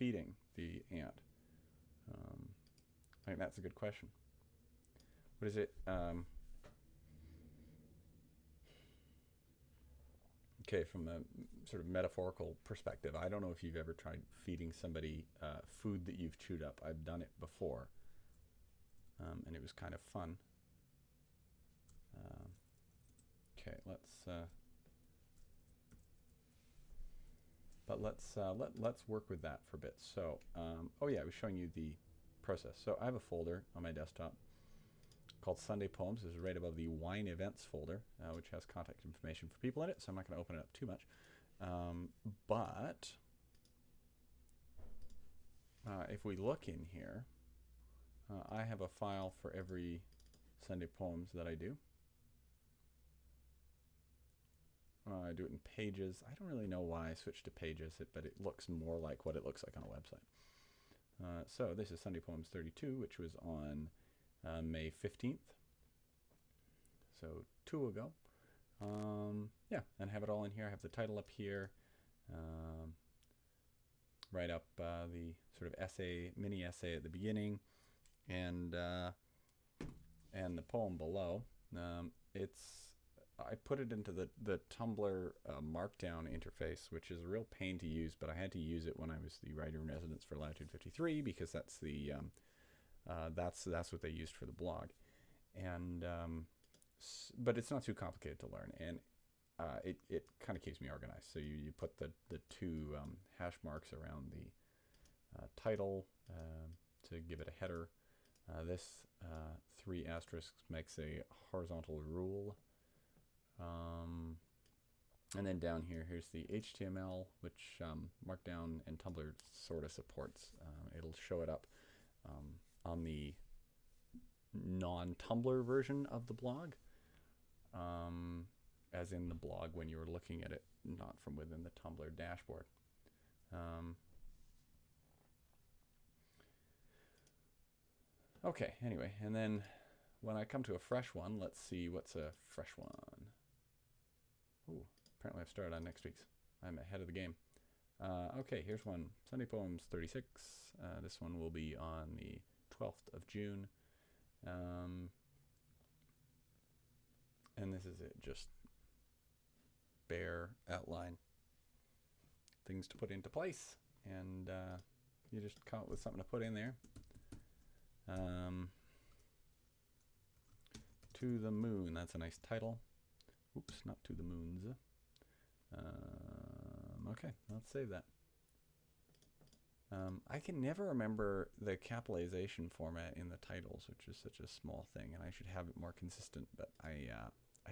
feeding the ant? I think that's a good question. What is it? Okay, from a sort of metaphorical perspective, I don't know if you've ever tried feeding somebody food that you've chewed up. I've done it before, and it was kind of fun. Okay, let's work with that for a bit. So, oh yeah, I was showing you the process. So I have a folder on my desktop called Sunday Poems. This is right above the Wine Events folder, which has contact information for people in it, so I'm not going to open it up too much. But if we look in here, I have a file for every Sunday Poems that I do. I do it in Pages. I don't really know why I switched to Pages, but it looks more like what it looks like on a website. So this is Sunday Poems 32, which was on May 15th. So 2 ago. Yeah, and have it all in here. I have the title up here. Write up the sort of essay, mini essay at the beginning, and the poem below. I put it into the Tumblr Markdown interface, which is a real pain to use, but I had to use it when I was the writer in residence for Latitude 53 because that's the that's what they used for the blog, and but it's not too complicated to learn, and it kind of keeps me organized. So you put the two hash marks around the title to give it a header. This 3 asterisks makes a horizontal rule. And then down here, here's the HTML, which Markdown and Tumblr sort of supports. It'll show it up on the non-Tumblr version of the blog, as in the blog when you were looking at it, not from within the Tumblr dashboard. Okay, anyway, and then when I come to a fresh one, let's see what's a fresh one. Ooh, apparently I've started on next week's. I'm ahead of the game. Okay, here's one. Sunday Poems 36. This one will be on the 12th of June. And this is it, just bare outline. Things to put into place. And you just come up with something to put in there. To the Moon, that's a nice title. Oops, not To the Moons. Okay, let's save that. I can never remember the capitalization format in the titles, which is such a small thing, and I should have it more consistent, but I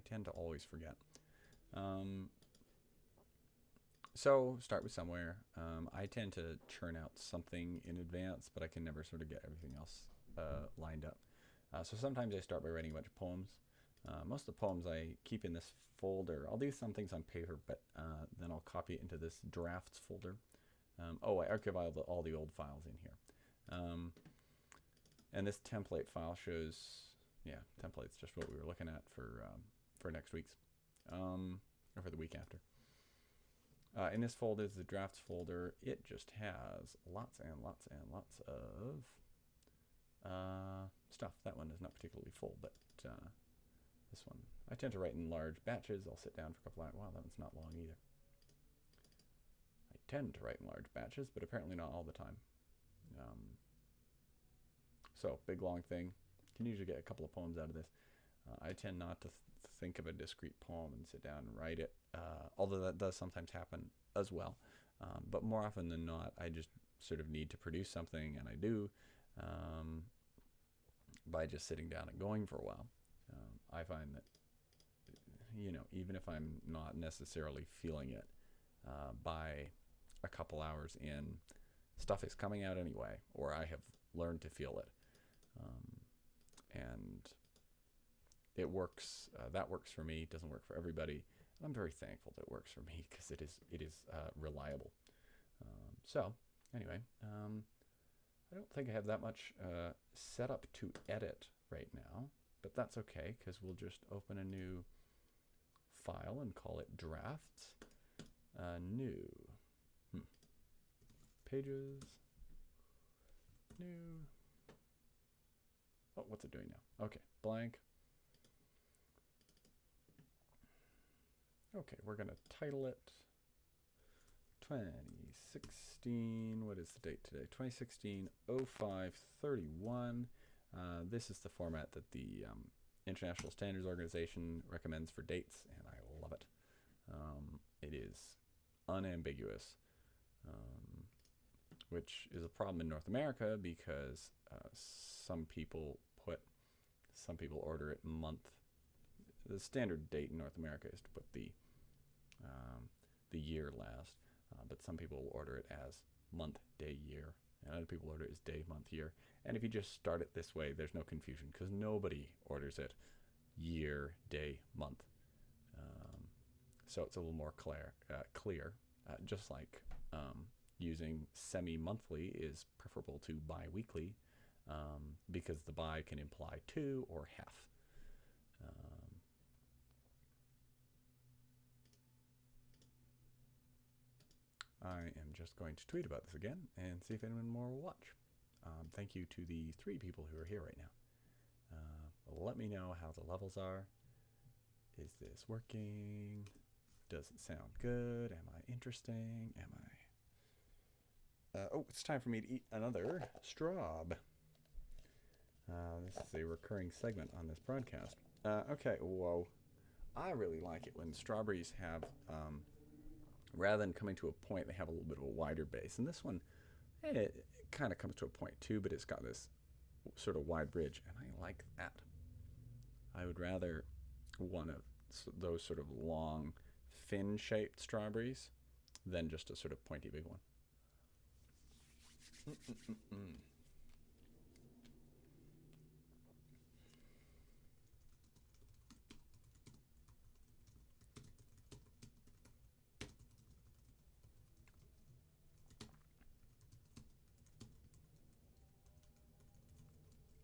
tend to always forget. So start with somewhere. I tend to churn out something in advance, but I can never sort of get everything else lined up. So sometimes I start by writing a bunch of poems. Most of the poems I keep in this folder. I'll do some things on paper, but then I'll copy it into this drafts folder. I archive all the old files in here. And this template file shows, template's just what we were looking at for next week's, or for the week after. In this folder is the drafts folder. It just has lots and lots and lots of stuff. That one is not particularly full, but this one, I tend to write in large batches. I'll sit down for a couple hours. Wow, that one's not long either. I tend to write in large batches, but apparently not all the time. So, big long thing. Can usually get a couple of poems out of this. I tend not to think of a discrete poem and sit down and write it, although that does sometimes happen as well. But more often than not, I just sort of need to produce something, and I do, by just sitting down and going for a while. I find that, even if I'm not necessarily feeling it, by a couple hours in, stuff is coming out anyway, or I have learned to feel it. And it works. That works for me. It doesn't work for everybody. And I'm very thankful that it works for me because it is reliable. So anyway, I don't think I have that much set up to edit right now, but that's okay because we'll just open a new file and call it drafts. New. pages. New. Oh, what's it doing now? Okay, blank. Okay, we're going to title it 2016. What is the date today? 2016-05-31. This is the format that the International Standards Organization recommends for dates, and I love it. It is unambiguous, which is a problem in North America because some people order it month. The standard date in North America is to put the year last, but some people order it as month, day, year, and other people order it as day, month, year. And if you just start it this way, there's no confusion because nobody orders it year, day, month. So it's a little more clear. Just like using semi-monthly is preferable to bi-weekly because the bi can imply two or half. I am just going to tweet about this again and see if anyone more will watch. Thank you to the 3 people who are here right now. Let me know how the levels are. Is this working? Does it sound good? Am I interesting? Am I... oh, it's time for me to eat another straw. This is a recurring segment on this broadcast. Okay, whoa. I really like it when strawberries have... rather than coming to a point, they have a little bit of a wider base. And this one, it kind of comes to a point too, but it's got this sort of wide ridge, and I like that. I would rather one of those sort of long, fin-shaped strawberries than just a sort of pointy big one.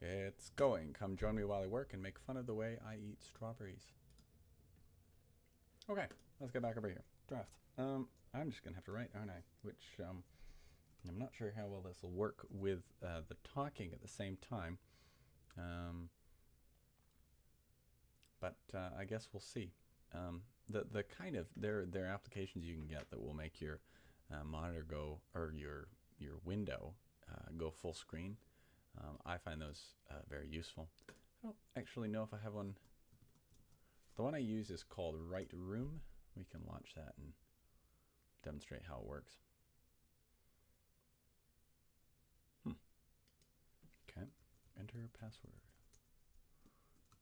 It's going. Come join me while I work and make fun of the way I eat strawberries. Okay, let's get back over here. Draft. I'm just going to have to write, aren't I? Which, I'm not sure how well this will work with the talking at the same time. But I guess we'll see. The kind of, there are applications you can get that will make your monitor go, or your window go full screen. I find those very useful. I don't actually know if I have one. The one I use is called Write Room. We can launch that and demonstrate how it works. Okay, enter your password.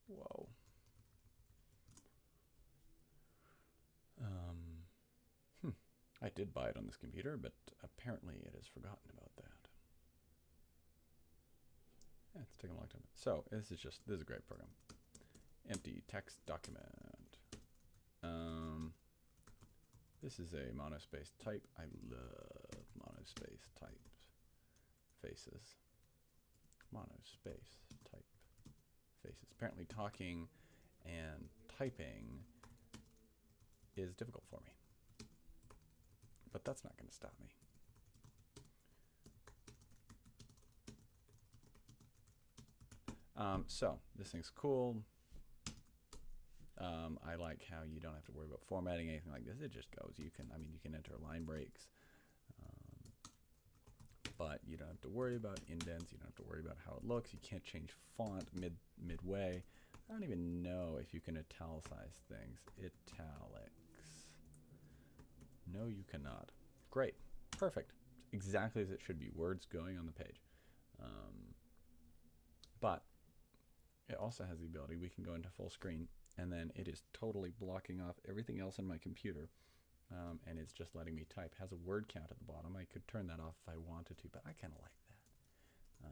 Whoa. I did buy it on this computer, but apparently it has forgotten about that. Yeah, it's taking a long time. So this is a great program. Empty text document. This is a monospace type. I love monospace type faces. Monospace type faces. Apparently talking and typing is difficult for me. But that's not going to stop me. So this thing's cool. I like how you don't have to worry about formatting anything like this. It just goes. You can enter line breaks, but you don't have to worry about indents. You don't have to worry about how it looks. You can't change font midway. I don't even know if you can italicize things. Italics. No, you cannot. Great. Perfect. Exactly as it should be. Words going on the page. But it also has the ability, we can go into full screen, and then it is totally blocking off everything else in my computer, and it's just letting me type. It has a word count at the bottom. I could turn that off if I wanted to, but I kind of like that.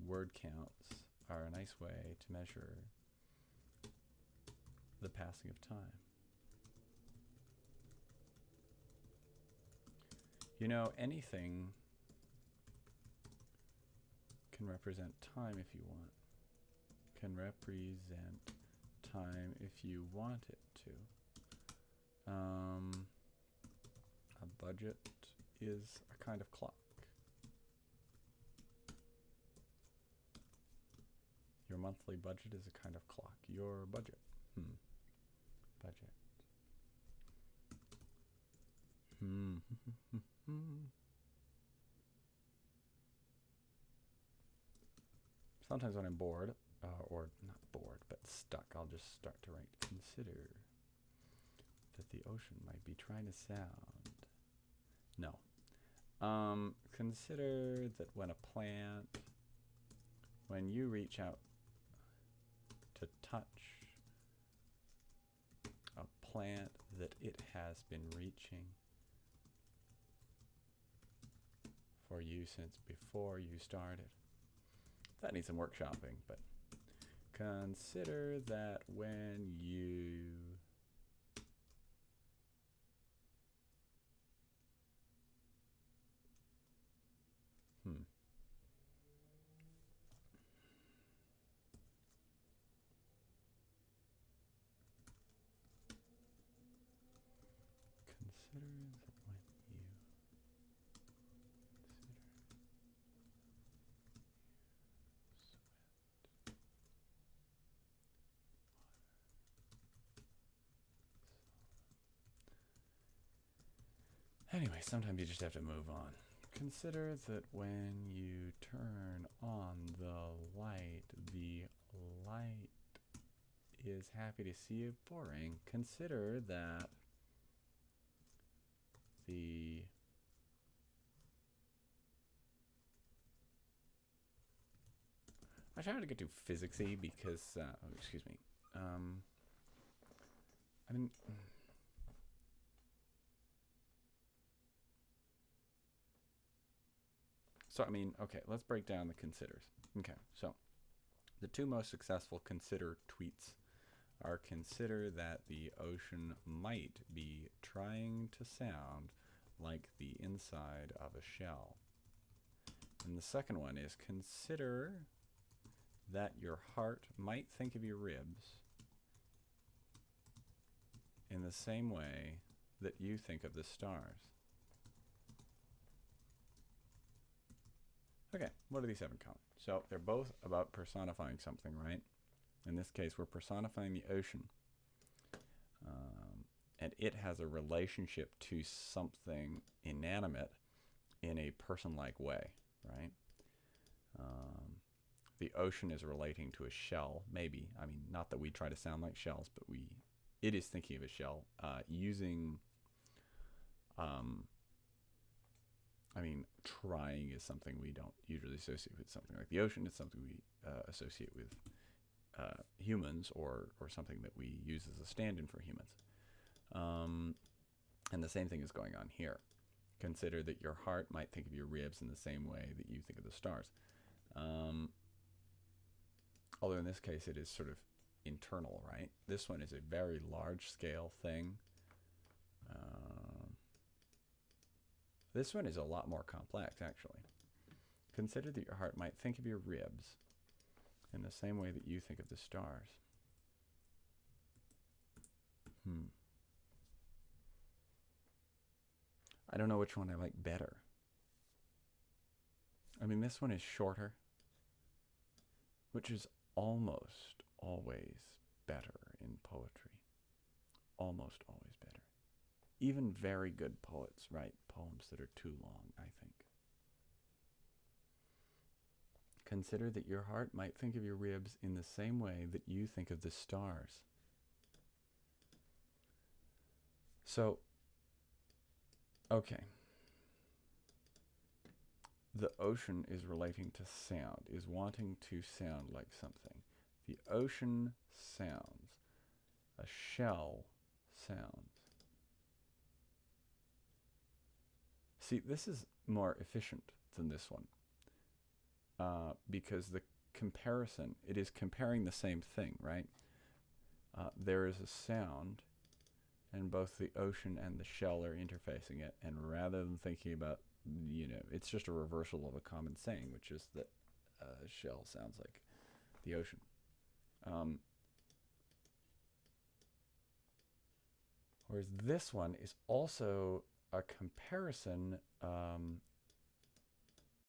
Word counts are a nice way to measure the passing of time. You know, anything can represent time if you want. Can represent time if you want it to. A budget is a kind of clock. Your monthly budget is a kind of clock. Your budget. Budget. Sometimes when I'm bored, or not bored, but stuck, I'll just start to write, consider that the ocean might be trying to sound. No. Consider that when you reach out to touch a plant that it has been reaching for you since before you started. That needs some workshopping, but consider that when you Anyway, sometimes you just have to move on. Consider that when you turn on the light is happy to see you boring. Consider that I tried to get too physicsy because, excuse me. I mean, okay, let's break down the considers. Okay, so the two most successful consider tweets are consider that the ocean might be trying to sound like the inside of a shell. And the second one is consider that your heart might think of your ribs in the same way that you think of the stars. Okay, what do these have in common? So they're both about personifying something, right? In this case, we're personifying the ocean. And it has a relationship to something inanimate in a person-like way, right? The ocean is relating to a shell, maybe. I mean, not that we try to sound like shells, but it is thinking of a shell using... trying is something we don't usually associate with something like the ocean. It's something we associate with humans or something that we use as a stand-in for humans. And the same thing is going on here. Consider that your heart might think of your ribs in the same way that you think of the stars. Although in this case it is sort of internal, right? This one is a very large-scale thing. This one is a lot more complex, actually. Consider that your heart might think of your ribs in the same way that you think of the stars. I don't know which one I like better. I mean, this one is shorter, which is almost always better in poetry. Almost always better. Even very good poets write poems that are too long, I think. Consider that your heart might think of your ribs in the same way that you think of the stars. So, okay. The ocean is relating to sound, is wanting to sound like something. The ocean sounds. A shell sounds. See, this is more efficient than this one because the comparison, it is comparing the same thing, right? There is a sound and both the ocean and the shell are interfacing it, and rather than thinking about, it's just a reversal of a common saying, which is that a shell sounds like the ocean. Whereas this one is also a comparison